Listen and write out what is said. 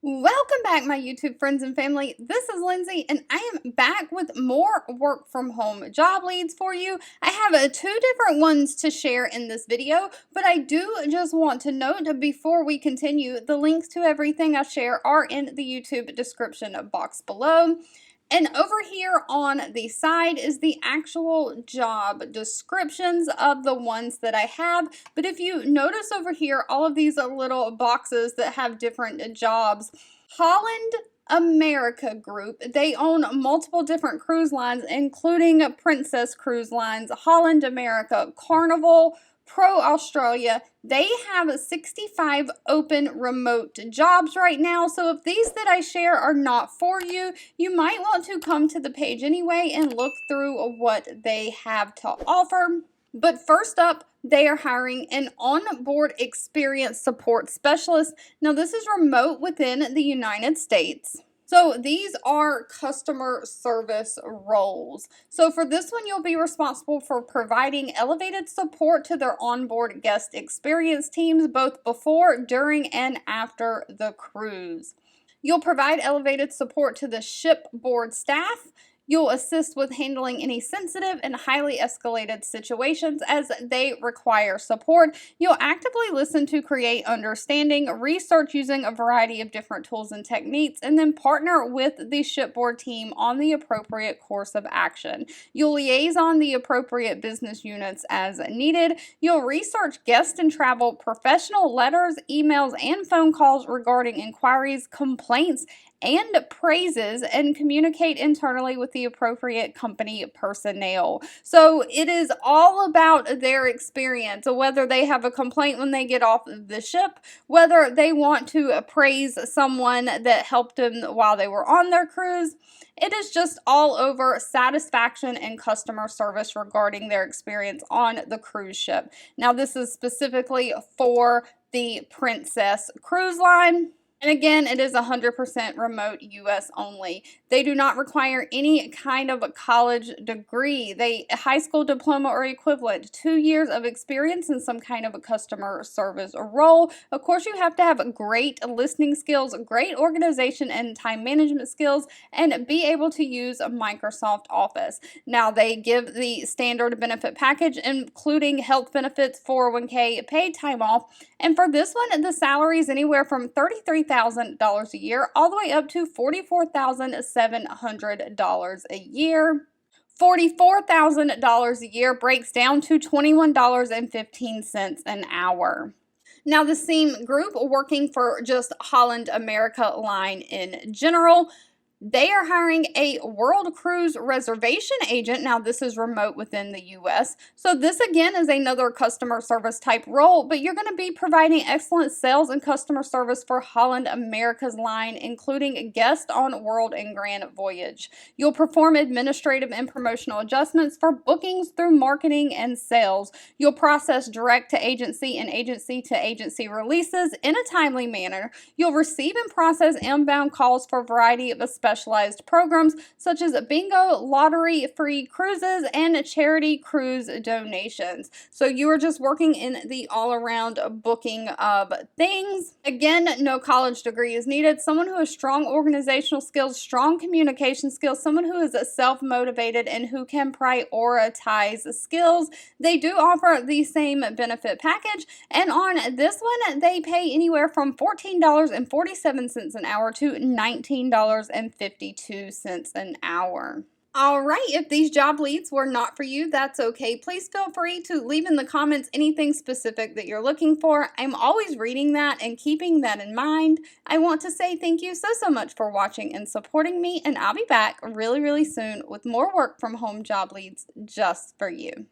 Welcome back, my YouTube friends and family. This is Lindsay, and I am back with more work from home job leads for you. I have two different ones to share in this video, but I do just want to note before we continue, the links to everything I share are in the YouTube description box below. And over here on the side is the actual job descriptions of the ones that I have. But if you notice over here, all of these little boxes that have different jobs, Holland America Group, they own multiple different cruise lines, including Princess Cruise Lines, Holland America, Carnival, Pro Australia. They have 65 open remote jobs right now. So if these that I share are not for you, you might want to come to the page anyway and look through what they have to offer. But first up, they are hiring an onboard experience support specialist. Now this is remote within the United States. So these are customer service roles. So for this one, you'll be responsible for providing elevated support to their onboard guest experience teams, both before, during, and after the cruise. You'll provide elevated support to the shipboard staff. You'll assist with handling any sensitive and highly escalated situations as they require support. You'll actively listen to create understanding, research using a variety of different tools and techniques, and then partner with the shipboard team on the appropriate course of action. You'll liaise on the appropriate business units as needed. You'll research guest and travel professional letters, emails, and phone calls regarding inquiries, complaints, and praises, and communicate internally with the appropriate company personnel. So it is all about their experience, whether they have a complaint when they get off the ship, whether they want to praise someone that helped them while they were on their cruise. It is just all over satisfaction and customer service regarding their experience on the cruise ship. Now, this is specifically for the Princess Cruise Line. And again, it is 100% remote US only. They do not require any kind of a college degree. High school diploma or equivalent, 2 years of experience in some kind of a customer service role. Of course, you have to have great listening skills, great organization and time management skills, and be able to use Microsoft Office. Now, they give the standard benefit package, including health benefits, 401k, paid time off. And for this one, the salary is anywhere from $33,000 a year all the way up to $44,700 a year. $44,000 a year breaks down to $21.15 an hour. Now, the same group working for just Holland America line in general, they are hiring a World Cruise Reservation Agent. Now, this is remote within the U.S. So this, again, is another customer service type role, but you're going to be providing excellent sales and customer service for Holland America's line, including guests on World and Grand Voyage. You'll perform administrative and promotional adjustments for bookings through marketing and sales. You'll process direct to agency and agency to agency releases in a timely manner. You'll receive and process inbound calls for a variety of specialized programs such as bingo, lottery-free cruises, and charity cruise donations. So you are just working in the all-around booking of things. Again, no college degree is needed. Someone who has strong organizational skills, strong communication skills, someone who is self-motivated and who can prioritize skills. They do offer the same benefit package, and on this one, they pay anywhere from $14.47 an hour to $19.52 an hour. All right, if these job leads were not for you, that's okay. Please feel free to leave in the comments anything specific that you're looking for. I'm always reading that and keeping that in mind. I want to say thank you so much for watching and supporting me, and I'll be back really soon with more work from home job leads just for you.